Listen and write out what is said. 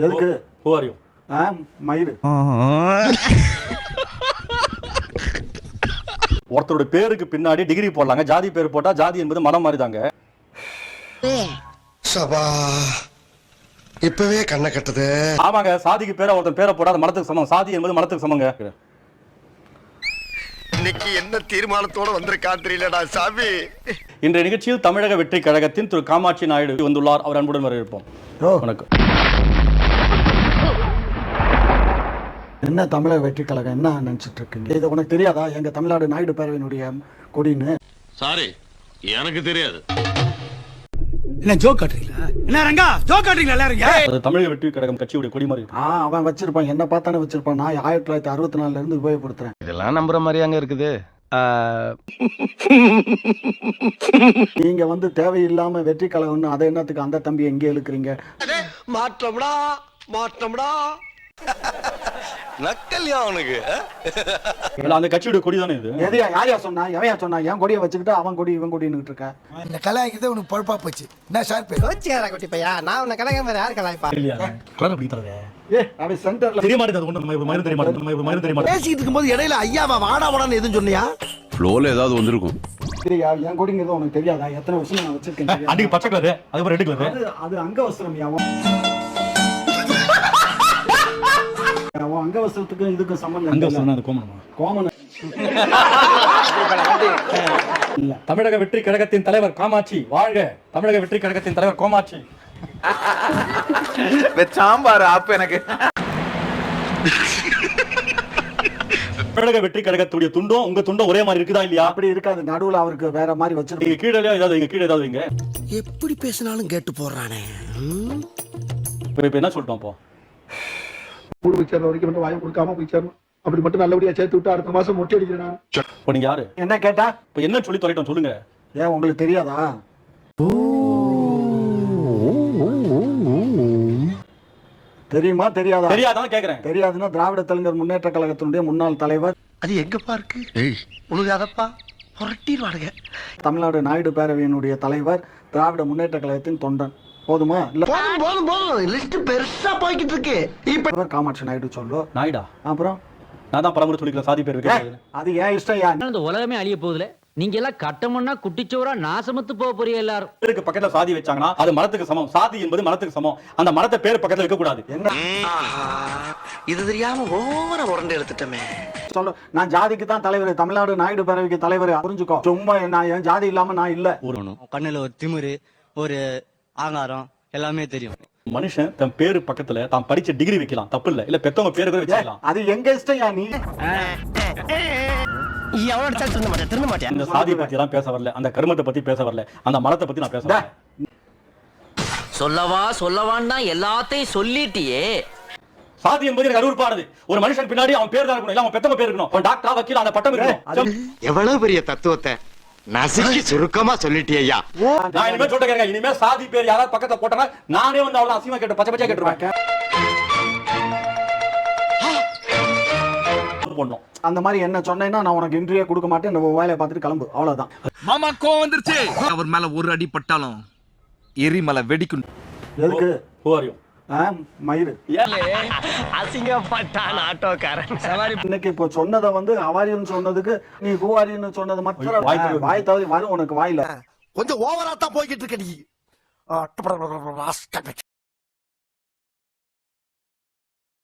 எதுக்கு? Who are you? மயிறு. ஒருத்தரோட பேருக்கு பின்னாடி டிகிரி போடலாங்க. ஜாதி பேர் போட்டா ஜாதி என்பது மதம் மாதிரி தாங்க. சபா இப்பவே கண்ணை கட்டுது. ஆமாங்க, சாதிக்கு பேரை ஒருத்தன் பேரை போட்டா அது மதத்துக்கு சமம். சாதி என்பது மதத்துக்கு சமங்க. இன்னைக்கு என்ன தீர்மானத்தோட வந்திருக்கான் தெரியலடா சாமி. இன்றைய நிகழ்ச்சியில் தமிழக வெற்றி கழகத்தின் திரு காமாட்சி நாயுடு வந்துள்ளார். அவர் அன்புடன் வரவேற்போம். வணக்கம். என்ன தமிழக வெற்றி கழகம் என்ன நினைச்சிட்டு இருக்கீங்க? இது உனக்கு தெரியாதா? எங்க தமிழ்நாடு நாயுடு பேரவையினுடைய கொடின்னு. சாரி, எனக்கு தெரியாது. என்ன ஜோக் காட்டுறீங்களா? என்ன ரங்கா ஜோக் காட்டுறீங்களா எல்லாரும்? அது தமிழக வெற்றி கழகம் கட்சியுடைய கொடி மாதிரி இருக்கு. அவன் வச்சிருப்பான், என்ன பார்த்தானே வச்சிருப்பான். நான் 1964 இருந்து உபயோகப்படுத்துறேன். இதெல்லாம் நம்புற மாதிரியாங்க இருக்குது. நீங்க வந்து தேவையில்லாம வெற்றி கழகம்னு அதை என்னத்துக்கு அந்த தம்பி எங்கே இழுக்கிறீங்க? மாற்றம்டா மாற்றம்டா. நக்கல்யா அவனுக்கு. அந்த கட்சியுடைய கொடி தானே இது. எதையா யாரையா சொன்னா? எவையா சொன்னா? என் கொடியை வச்சுக்கிட்டு அவன் கொடி இவன் கொடின்னு இருக்க. இந்த கலாய்க்கிறதே உனக்கு பொழப்பா போச்சு. என்ன ஷார்ப் கோச்சியாரா குட்டி பையா? நான் உன்னை கலாய்க்க மாதிரி யார் கலாய்ப்பா? இல்லையா கலர் அப்படி தரவே. அவன் சென்டர்ல தெரிய மாட்டேங்குது. ஒண்ணு நம்ம மயிறு தெரிய மாட்டேங்குது. பேசிட்டு இருக்கும்போது இடையில ஐயாவா வாடா வாடான்னு எதுவும் சொன்னியா? ஃப்ளோல ஏதாவது வந்திருக்கும். சரியா? என் கொடிங்கிறது உனக்கு தெரியாதா? எத்தனை வருஷம் நான் வச்சிருக்கேன். அன்னைக்கு பச்சை கலரு, அது ரெட் கலரு. அது அங்கவஸ்திரம். அவன் அங்கவஸ்திரத்துக்கும் இதுக்கும் சம்பந்தம். அங்கவஸ்திரம் அது கோமணமா? கோமணம் இல்ல. தமிழக வெற்றி கழகத்தின் தலைவர் காமாட்சி வாழ்க. தமிழக வெற்றி கழகத்தின் தலைவர் கோமாட்சி. சாம்பார் ஆப்பு எனக்கு. தமிழக வெற்றி கழகத்துடைய துண்டும் உங்க துண்டும் ஒரே மாதிரி இருக்குதா இல்லையா? அப்படி இருக்காது. நடுவுல அவருக்கு வேற மாதிரி வச்சிருக்கீங்க. நீங்க கீழே ஏதாவது இங்க கீழே ஏதாவது இங்க எப்படி பேசினாலும் கேட்டு போறானே. இப்ப என்ன சொல்லிட்டோம்? அப்போ கூடு வச்ச வரைக்கும் வந்து வாயை கொடுக்காம போய் சேரணும். அப்படி மட்டும் நல்லபடியா சேர்த்து விட்டு அடுத்த மாசம் மொட்டை அடிக்கிறேன். இப்போ நீங்க யாரு? என்ன கேட்டா? இப்ப என்ன சொல்லி தொலைட்டோம் சொல்லுங்க. ஏன் உங்களுக்கு தெரியாதா? தெரியுமா தெரியாதா? தெரியாதான் கேக்குறேன். தெரியாதுன்னா திராவிட தலைவர் முன்னேற்ற கழகத்தினுடைய முன்னாள் தலைவர். அது எங்கப்பா இருக்கு? உழுகாதப்பா புரட்டிடுவாடுங்க. தமிழ்நாடு நாயுடு பேரவையினுடைய தலைவர், திராவிட முன்னேற்ற கழகத்தின் தொண்டன். போதுமா? இல்ல போதும் லிஸ்ட் பெருசா போய்கிட்டு இருக்கு. இப்ப காமாட்சி நாயுடு சொல்லு. நாயுடா? அப்புறம் நான் தான் பரம்பரை சொல்லிக்கலாம். சாதி பேர் வைக்க அது ஏன் இஷ்டம். ஏன் இந்த உலகமே அழிய போகுதுல. நீங்க எல்லாம் கட்டமண்ணா குட்டிச்சோரா நாசமத்து போக போறீங்க எல்லாரும். பேருக்கு பக்கத்துல சாதி வச்சாங்கன்னா அது மரத்துக்கு சமம். சாதி என்பது மரத்துக்கு சமம். அந்த மரத்தை பேர் பக்கத்துல வைக்க கூடாது. என்ன இது தெரியாம ஓவரா உரண்டு எடுத்துட்டமே. சொல்ல நான் ஜாதிக்கு தான் தலைவர், தமிழ்நாடு நாயுடு பேரவைக்கு தலைவர். புரிஞ்சுக்கோ. சும்மா நான் என் ஜாதி இல்லாம நான் இல்ல. கண்ணுல ஒரு திமிரு, ஒரு ஆங்காரம் எல்லாமே தெரியும். மனுஷன் தன் பேரு பக்கத்துல தான் படிச்ச டிகிரி வைக்கலாம், தப்பு இல்ல. இல்ல பெத்தவங்க பேரு கூட வச்சுக்கலாம். அது எங்க இஷ்டம். யா நீ இந்த சாதி பத்தி எல்லாம் பேச வரல, அந்த கர்மத்தை பத்தி பேச வரல, அந்த மரத்தை பத்தி நான் பேச வரல. சொல்லவான்னா எல்லாத்தையும் சொல்லிட்டியே. சாதி என்பது எனக்கு அருவருப்பானது. ஒரு மனுஷன் பின்னாடி அவன் பேர் தான் இருக்கணும், இல்ல அவன் பெத்தவங்க பேர் இருக்கணும். அவன் டாக்டரா வக்கீல் அந்த பட்டம் இருக்கணும். எவ்வளவு பெரிய தத்துவத்தை நசுக்கி சுருக்கமா சொல்லிட்டியா? நான் இனிமே சொல்றேன், இனிமே சாதி பேர் யாராவது பக்கத்துல போட்டாங்க நானே வந்து அவ்வளவு அசிங்கமா கேட்டு பச்சை பச்சை கேட்டுருவேன். அந்த மாதிரி என்ன சொன்னேன்னா நான் உனக்கு இன்ட்ரியே கொடுக்க மாட்டேன். நம்ம வேலையை பார்த்துட்டு கிளம்பு, அவ்வளவுதான். மாமா கோவம் வந்துருச்சு. அவர் மேல ஒரு அடி பட்டாலும் எரிமலை வெடிக்கும். எதுக்கு? போறியும் மயிறு அசிங்கப்பட்டான் ஆட்டோக்காரன். இன்னைக்கு இப்போ சொன்னதை வந்து அவாரின்னு சொன்னதுக்கு நீ பூவாரின்னு சொன்னது மற்ற வாய் தவறி வரும் உனக்கு வாயில. கொஞ்சம் ஓவரா தான் போய்கிட்டு இருக்க நீ.